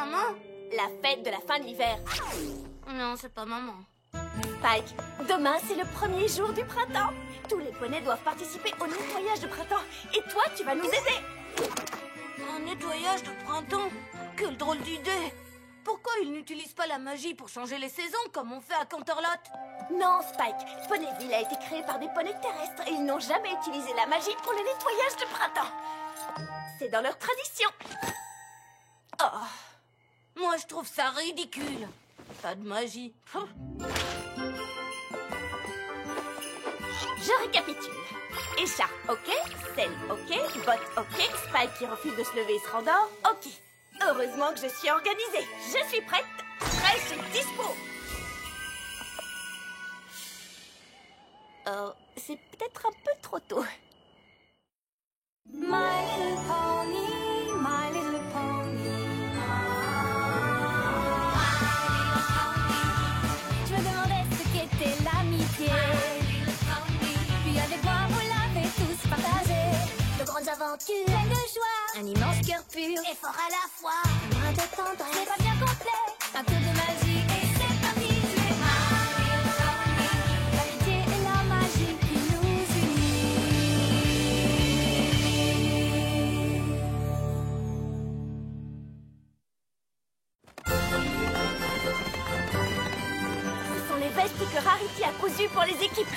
maman? La fête de la fin de l'hiver. Non, c'est pas maman. Spike, demain c'est le premier jour du printemps. Tous les poneys doivent participer au nettoyage de printemps. Et toi, tu vas nous aider. Un nettoyage de printemps? Quelle drôle d'idée! Pourquoi ils n'utilisent pas la magie pour changer les saisons comme on fait à Canterlot? Non, Spike, Ponyville a été créé par des poneys terrestres et ils n'ont jamais utilisé la magie pour le nettoyage de printemps. C'est dans leur tradition. Oh, moi je trouve ça ridicule. Pas de magie. Je récapitule. Écharpe, ok. Sel, ok. Botte, ok. Spike qui refuse de se lever et se rendort, ok. Heureusement que je suis organisée. Je suis prête, fraîche et dispo. Oh, c'est peut-être un peu trop tôt. My little pony, my little pony. Je me demandais ce qu'était l'amitié. Puis avec moi, vous l'avez tous partagé. De grandes aventures, pleines de joie. Un immense cœur pur et fort à la fois. Un brin de tendresse, c'est pas bien complet. Un peu de magie et c'est parti. L'amitié et la magie qui nous Ce sont les vestes que Rarity a cousues pour les équipes.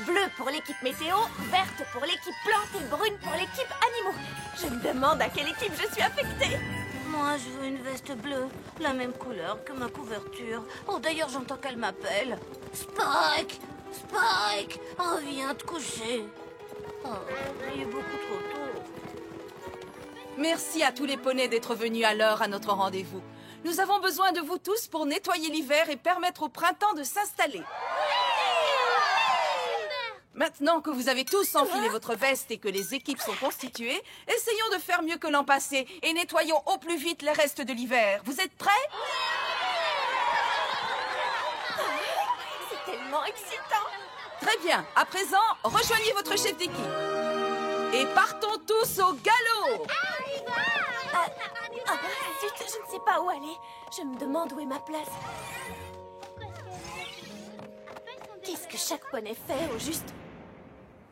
Bleue pour l'équipe météo, verte pour l'équipe plante et brune pour l'équipe animaux. Je me demande à quelle équipe je suis affectée. Moi je veux une veste bleue, la même couleur que ma couverture. Oh d'ailleurs j'entends qu'elle m'appelle. Spike! Spike! Reviens te coucher. Oh, il est beaucoup trop tôt. Merci à tous les poneys d'être venus à l'heure à notre rendez-vous. Nous avons besoin de vous tous pour nettoyer l'hiver et permettre au printemps de s'installer. Maintenant que vous avez tous enfilé votre veste et que les équipes sont constituées, essayons de faire mieux que l'an passé et nettoyons au plus vite les restes de l'hiver. Vous êtes prêts? C'est tellement excitant. Très bien. À présent, rejoignez votre chef d'équipe. Et partons tous au galop! Zut, je ne sais pas où aller. Je me demande où est ma place. Qu'est-ce que chaque poney fait au juste?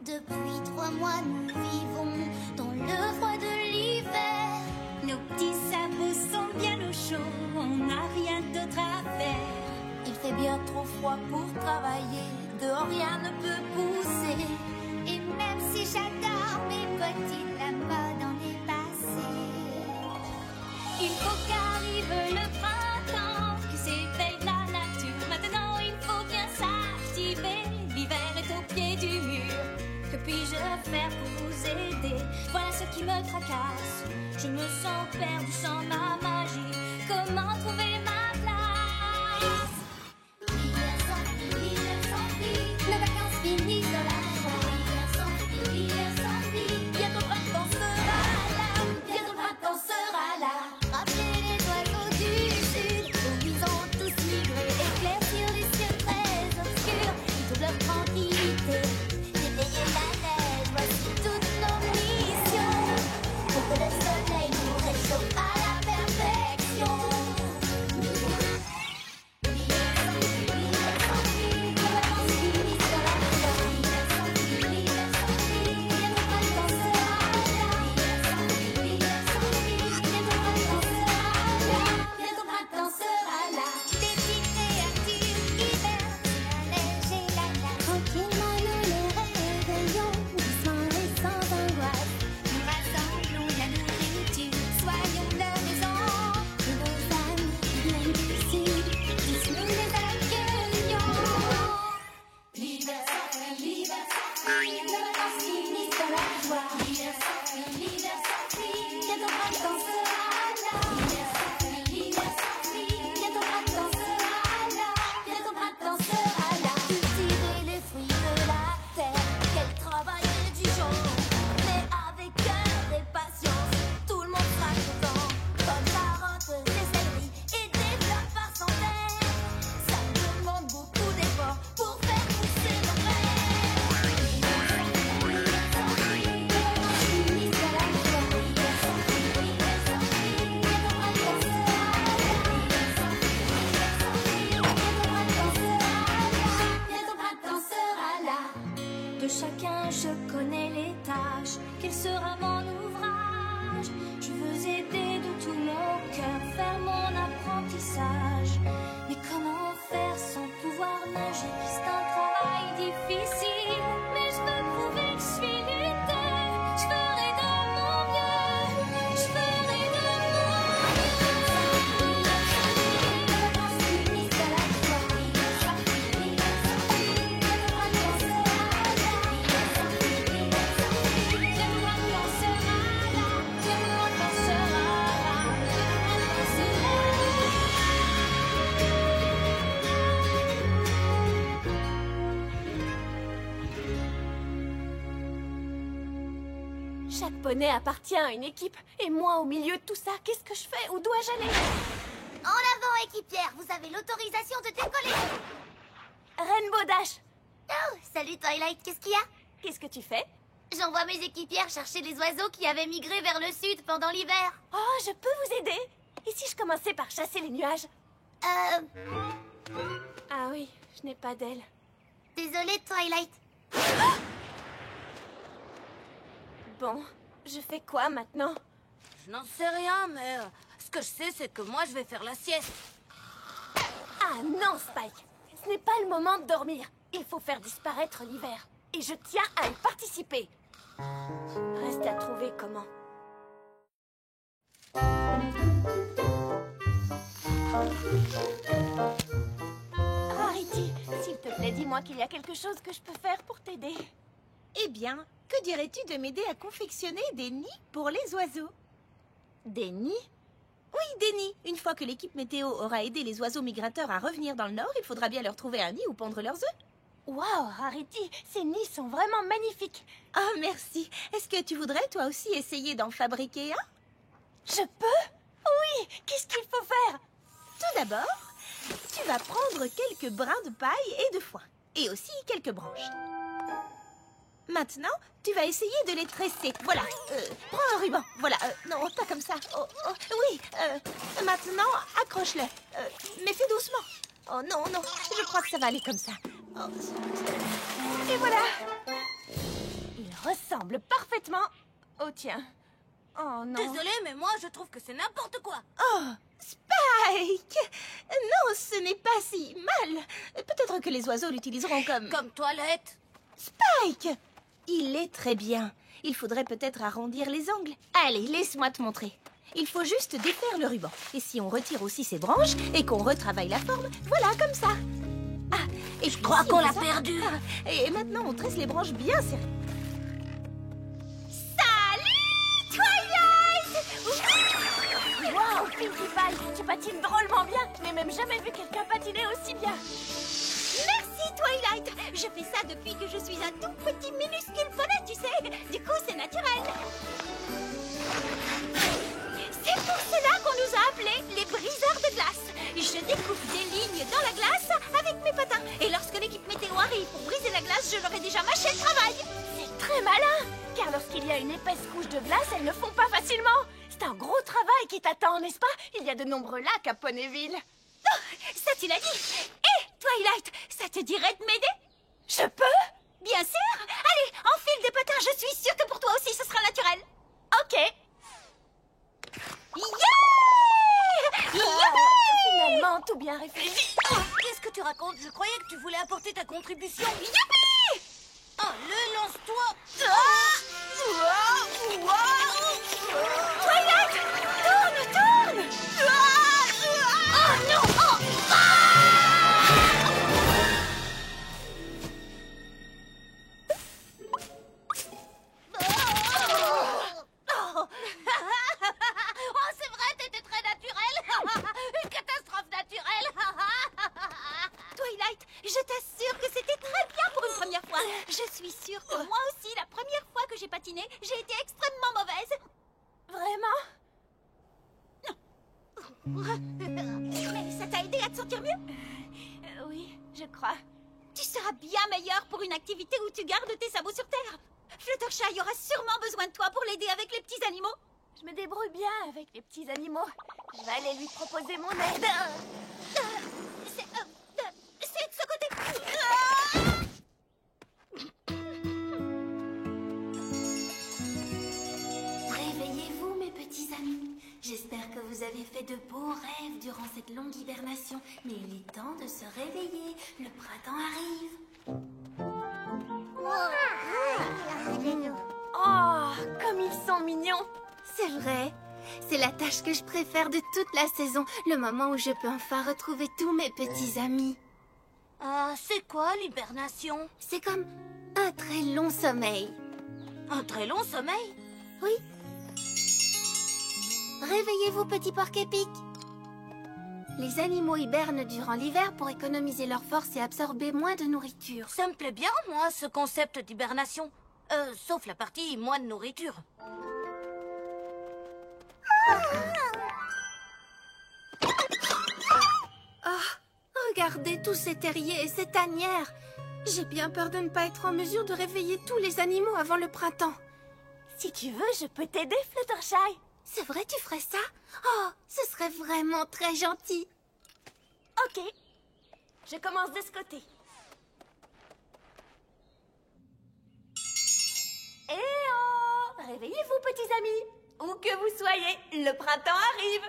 Depuis 3 mois, nous vivons dans le froid de l'hiver. Nos petits sabots sont bien au chaud, on n'a rien d'autre à faire. Il fait bien trop froid pour travailler, dehors rien ne peut pousser. Et même si j'adore mes petites, la mode en est passée. Il faut qu'arrive le printemps, que s'éveille la nature. Maintenant, il faut bien s'activer. L'hiver est au pied du mur. Que puis-je faire pour vous aider? Voilà ce qui me tracasse. Je me sens perdue sans ma magie. Comment trouver ma place? L'hiver s'enfuit, nos vacances finissent dans la joie. L'hiver s'enfuit, bientôt le printemps sera là. Bientôt le printemps sera là. Rappelez les oiseaux du sud, où ils ont tous migré. Éclaircir les cieux très obscurs, toute leur tranquillité. Éveiller la neige, voici toutes nos missions. Pour que le soleil nous réchauffe à la perpétuité. sage. Mais comment faire sans pouvoir nager? C'est un travail difficile. Mais je veux prouver que je suis lutteur. Je ferai de mon mieux. Je ferai de mon Chaque poney appartient à une équipe. Et moi, au milieu de tout ça, qu'est-ce que je fais? Où dois-je aller? En avant, équipière, vous avez l'autorisation de décoller. Rainbow Dash! Oh, salut Twilight, qu'est-ce qu'il y a? Qu'est-ce que tu fais? J'envoie mes équipières chercher les oiseaux qui avaient migré vers le sud pendant l'hiver. Oh, je peux vous aider? Et si je commençais par chasser les nuages? Ah oui, je n'ai pas d'aile. Désolée Twilight. Bon, je fais quoi maintenant? Je n'en sais rien, mais ce que je sais, c'est que moi, je vais faire la sieste. Ah non, Spike! Ce n'est pas le moment de dormir. Il faut faire disparaître l'hiver. Et je tiens à y participer. Reste à trouver comment. Rarity, s'il te plaît, dis-moi qu'il y a quelque chose que je peux faire pour t'aider. Eh bien, que dirais-tu de m'aider à confectionner des nids pour les oiseaux? Des nids? Oui, des nids. Une fois que l'équipe météo aura aidé les oiseaux migrateurs à revenir dans le nord, il faudra bien leur trouver un nid où pondre leurs œufs. Waouh, Rarity, ces nids sont vraiment magnifiques. Ah, merci. Est-ce que tu voudrais toi aussi essayer d'en fabriquer un? Je peux? Oui, qu'est-ce qu'il faut faire? Tout d'abord, tu vas prendre quelques brins de paille et de foin. Et aussi quelques branches. Maintenant, tu vas essayer de les tresser. Voilà. Prends un ruban. Voilà. Non, pas comme ça. Oh, oh, oui. Maintenant, accroche-le. Mais fais doucement. Oh non, non. Je crois que ça va aller comme ça. Oh. Et voilà. Il ressemble parfaitement au tien. Oh non. Désolée, mais moi, je trouve que c'est n'importe quoi. Oh, Spike! Non, ce n'est pas si mal. Peut-être que les oiseaux l'utiliseront comme... Comme toilette. Spike! Il est très bien. Il faudrait peut-être arrondir les angles. Allez, laisse-moi te montrer. Il faut juste défaire le ruban. Et si on retire aussi ses branches et qu'on retravaille la forme, voilà, comme ça. Ah, et Je crois qu'on l'a perdu. Et maintenant, on tresse les branches bien serrées. Salut, Twilight! Wow, Pinkie Pie, tu patines drôlement bien. Je n'ai même jamais vu quelqu'un patiner aussi bien. Merci, Twilight. Je fais ça depuis que je suis un tout petit minuscule poney, tu sais. Du coup, c'est naturel. C'est pour cela qu'on nous a appelés les briseurs de glace. Je découpe des lignes dans la glace avec mes patins. Et lorsque l'équipe météo arrive pour briser la glace, je leur ai déjà mâché le travail. C'est très malin, car lorsqu'il y a une épaisse couche de glace, elles ne font pas facilement. C'est un gros travail qui t'attend, n'est-ce pas? Il y a de nombreux lacs à Ponyville. Oh, ça, tu l'as dit. Hé, Twilight, ça te dirait de m'aider? Je peux? Bien sûr. Allez, enfile des patins. Je suis sûre que pour toi aussi, ce sera naturel. Ok. Yeah! Finalement, tout bien réfléchi. Qu'est-ce que tu racontes? Je croyais que tu voulais apporter ta contribution. Youpi! Allez, lance-toi. Twilight, tourne! Oh non! Oh! Oh, c'est vrai, t'étais très naturelle. Une catastrophe naturelle. Twilight, je t'assure que c'était très bien pour une première fois. Je suis sûre que moi aussi, la première fois que j'ai patiné, j'ai été extrêmement mauvaise. Vraiment? Mais ça t'a aidé à te sentir mieux? Oui, je crois. Tu seras bien meilleure pour une activité où tu gardes tes sabots sur terre. Fluttershy aura sûrement besoin de toi pour l'aider avec les petits animaux. Je me débrouille bien avec les petits animaux. Je vais aller lui proposer mon aide. C'est de ce côté. Réveillez-vous, mes petits amis. J'espère que vous avez fait de beaux rêves durant cette longue hibernation, mais il est temps de se réveiller. Le printemps arrive. Oh, comme ils sont mignons. C'est vrai. C'est la tâche que je préfère de toute la saison. Le moment où je peux enfin retrouver tous mes petits amis. C'est quoi l'hibernation? C'est comme un très long sommeil. Un très long sommeil? Oui. Réveillez-vous, petit porc-épic. Les animaux hibernent durant l'hiver pour économiser leurs forces et absorber moins de nourriture. Ça me plaît bien, moi, ce concept d'hibernation. Sauf la partie moins de nourriture. Regardez tous ces terriers et ces tanières. J'ai bien peur de ne pas être en mesure de réveiller tous les animaux avant le printemps. Si tu veux, je peux t'aider, Fluttershy. C'est vrai, tu ferais ça? Oh, ce serait vraiment très gentil. Ok. Je commence de ce côté. Eh oh! Réveillez-vous, petits amis. Où que vous soyez, le printemps arrive.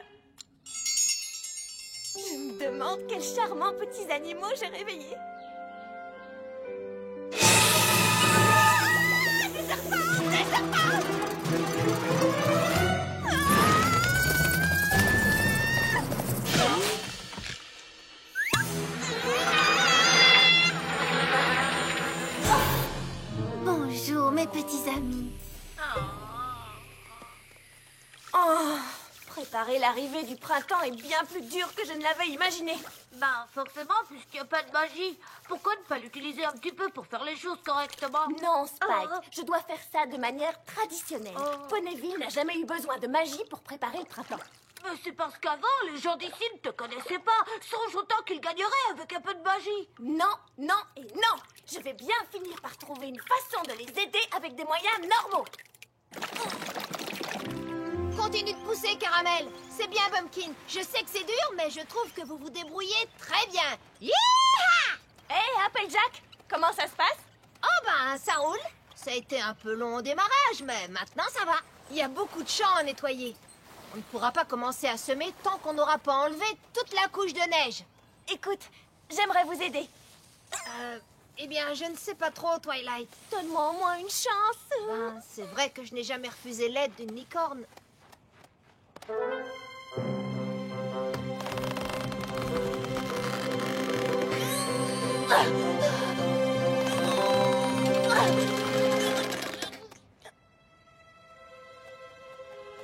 Je me demande quels charmants petits animaux j'ai réveillés. Des serpents! Des serpents! Bonjour, mes petits amis. Oh, préparer l'arrivée du printemps est bien plus dur que je ne l'avais imaginé. Ben, forcément, puisqu'il n'y a pas de magie. Pourquoi ne pas l'utiliser un petit peu pour faire les choses correctement? Non, Spike, je dois faire ça de manière traditionnelle. Ponyville n'a jamais eu besoin de magie pour préparer le printemps. Mais c'est parce qu'avant, les gens d'ici ne te connaissaient pas. Songe autant qu'ils gagneraient avec un peu de magie. Non, non et non. Je vais bien finir par trouver une façon de les aider avec des moyens normaux. Continue de pousser, Caramel. C'est bien, Pumpkin. Je sais que c'est dur, mais je trouve que vous vous débrouillez très bien. Yeeha! Hé, Applejack, comment ça se passe? Oh ben, ça roule. Ça a été un peu long au démarrage, mais maintenant ça va. Il y a beaucoup de champs à nettoyer. On ne pourra pas commencer à semer tant qu'on n'aura pas enlevé toute la couche de neige. Écoute, j'aimerais vous aider. Eh bien, je ne sais pas trop, Twilight. Donne-moi au moins une chance. Ben, c'est vrai que je n'ai jamais refusé l'aide d'une licorne.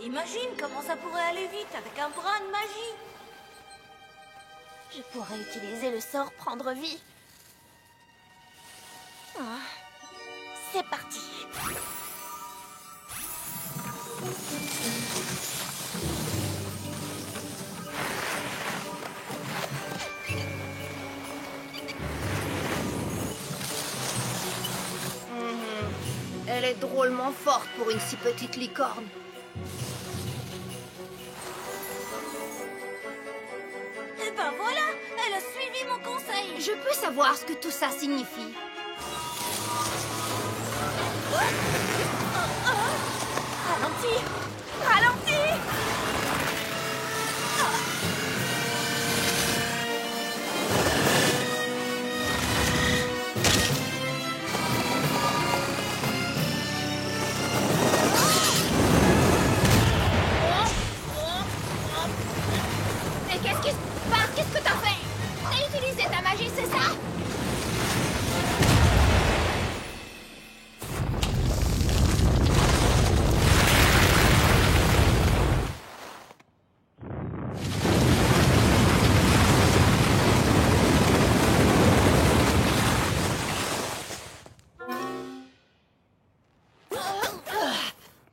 Imagine comment ça pourrait aller vite avec un brin de magie. Je pourrais utiliser le sort prendre vie. C'est parti. Elle est drôlement forte pour une si petite licorne. Et ben voilà, elle a suivi mon conseil. Je peux savoir ce que tout ça signifie. Ralentis. Ralentis. Mais qu'est-ce qui se passe? Qu'est-ce que t'as fait? T'as utilisé ta magie, c'est ça?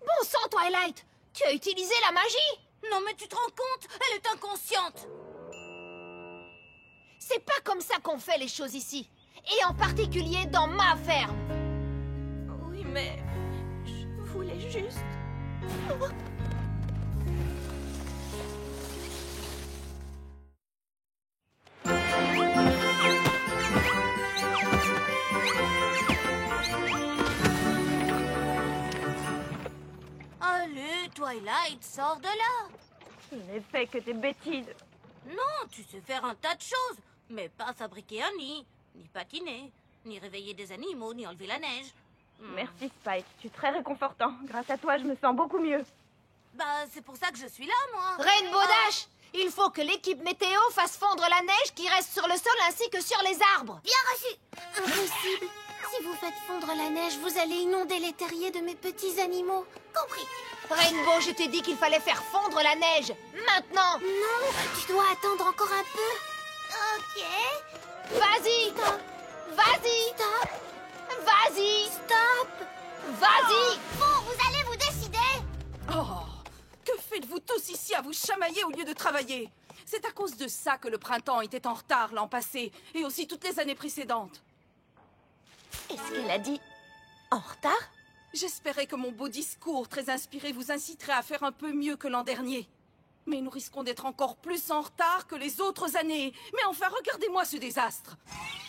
Bon sang, Twilight! Tu as utilisé la magie? Non mais tu te rends compte, elle est inconsciente. C'est pas comme ça qu'on fait les choses ici. Et en particulier dans ma ferme. Oui, mais je voulais juste... Allez, Twilight, sors de là. Je n'ai fait que des bêtises. Non, tu sais faire un tas de choses, mais pas fabriquer un nid, ni patiner, ni réveiller des animaux, ni enlever la neige. Merci Spike, tu es très réconfortant. Grâce à toi, je me sens beaucoup mieux. Bah, c'est pour ça que je suis là, moi. Rainbow Dash, il faut que l'équipe météo fasse fondre la neige qui reste sur le sol ainsi que sur les arbres. Bien reçu. Impossible. Si vous faites fondre la neige, vous allez inonder les terriers de mes petits animaux. Compris. Rainbow, je t'ai dit qu'il fallait faire fondre la neige. Maintenant. Non, tu dois attendre encore un peu. Ok. Vas-y. Stop. Vas-y. Stop. Vas-y. Stop. Vas-y. Bon, vous allez vous décider. Oh, que faites-vous tous ici à vous chamailler au lieu de travailler? C'est à cause de ça que le printemps était en retard l'an passé, et aussi toutes les années précédentes. Est-ce qu'elle a dit en retard? J'espérais que mon beau discours très inspiré vous inciterait à faire un peu mieux que l'an dernier. Mais nous risquons d'être encore plus en retard que les autres années. Mais enfin, regardez-moi ce désastre.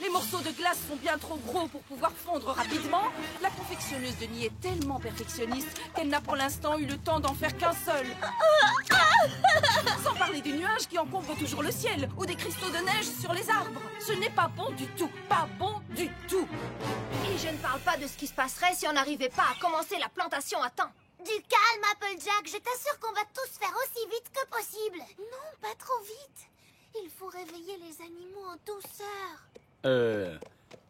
Les morceaux de glace sont bien trop gros pour pouvoir fondre rapidement. La confectionneuse de nid est tellement perfectionniste qu'elle n'a pour l'instant eu le temps d'en faire qu'un seul. Sans parler des nuages qui encombrent toujours le ciel ou des cristaux de neige sur les arbres. Ce n'est pas bon du tout. Pas bon du tout. Et je ne parle pas de ce qui se passerait si on n'arrivait pas à commencer la plantation à temps. Du calme, Applejack. Je t'assure qu'on va tous faire aussi vite que possible. Non, pas trop vite. Il faut réveiller les animaux en douceur.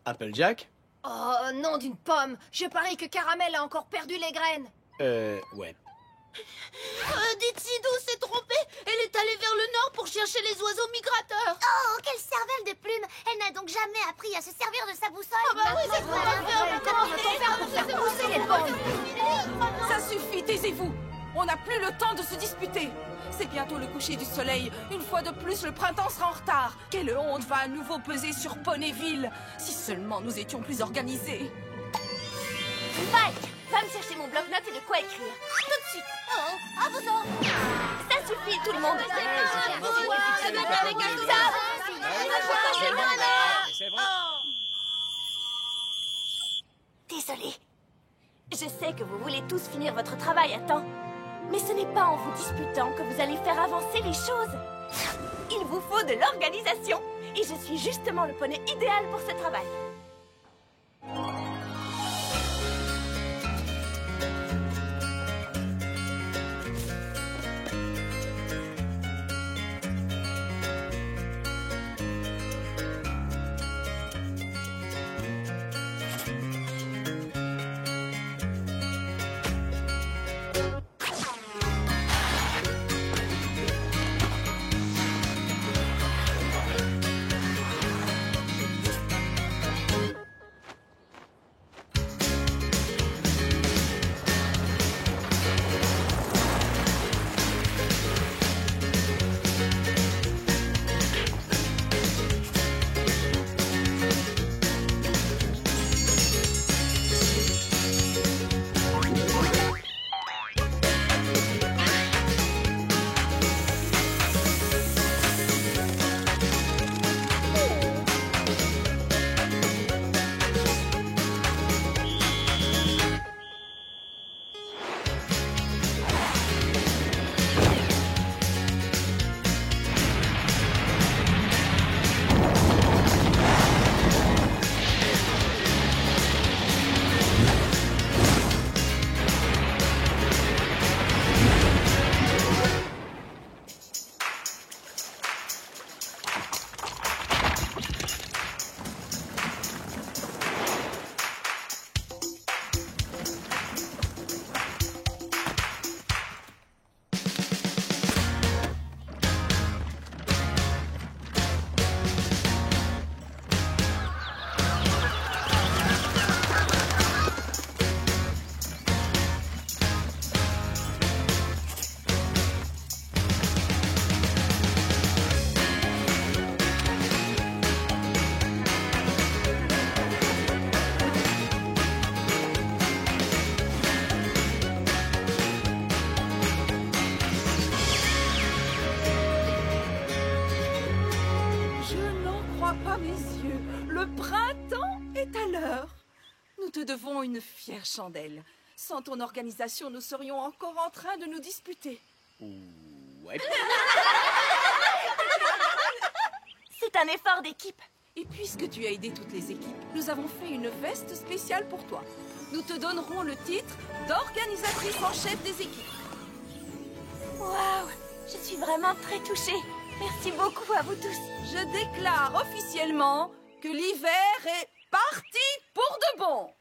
Applejack? Oh, nom d'une pomme. Je parie que Caramel a encore perdu les graines. Ouais. Ditsy s'est trompée. Elle est allée vers le nord pour chercher les oiseaux migrateurs. Oh, quelle cervelle de plume. Elle n'a donc jamais appris à se servir de sa boussole. Ah bah oui, c'est ce qu'on va faire. Comment peut-on faire pour faire pousser les pommes? Ça suffit, taisez-vous. On n'a plus le temps de se disputer. C'est bientôt le coucher du soleil. Une fois de plus, le printemps sera en retard. Quelle honte va à nouveau peser sur Ponyville. Si seulement nous étions plus organisés. Spike, va me chercher mon bloc-notes et de quoi écrire. Tout de suite. Oh, à vos ordres. Ça suffit, tout le monde. Désolée. Je sais que vous voulez tous finir votre travail à temps. Mais ce n'est pas en vous disputant que vous allez faire avancer les choses. Il vous faut de l'organisation. Et je suis justement le poney idéal pour ce travail. Nous te devons une fière chandelle. Sans ton organisation, nous serions encore en train de nous disputer. Ouais. C'est un effort d'équipe. Et puisque tu as aidé toutes les équipes, nous avons fait une veste spéciale pour toi. Nous te donnerons le titre d'organisatrice en chef des équipes. Waouh, je suis vraiment très touchée. Merci beaucoup à vous tous. Je déclare officiellement que l'hiver est parti pour de bon.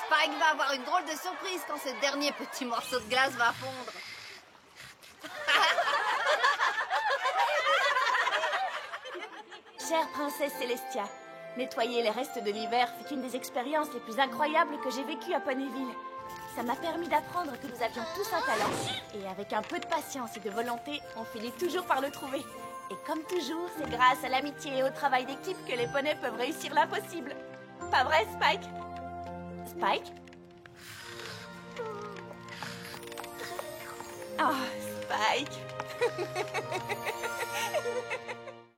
Spike va avoir une drôle de surprise quand ce dernier petit morceau de glace va fondre. Chère princesse Célestia, nettoyer les restes de l'hiver fut une des expériences les plus incroyables que j'ai vécues à Ponyville. Ça m'a permis d'apprendre que nous avions tous un talent. Et avec un peu de patience et de volonté, on finit toujours par le trouver. Et comme toujours, c'est grâce à l'amitié et au travail d'équipe que les poneys peuvent réussir l'impossible. Pas vrai, Spike? Spike? Oh, Spike.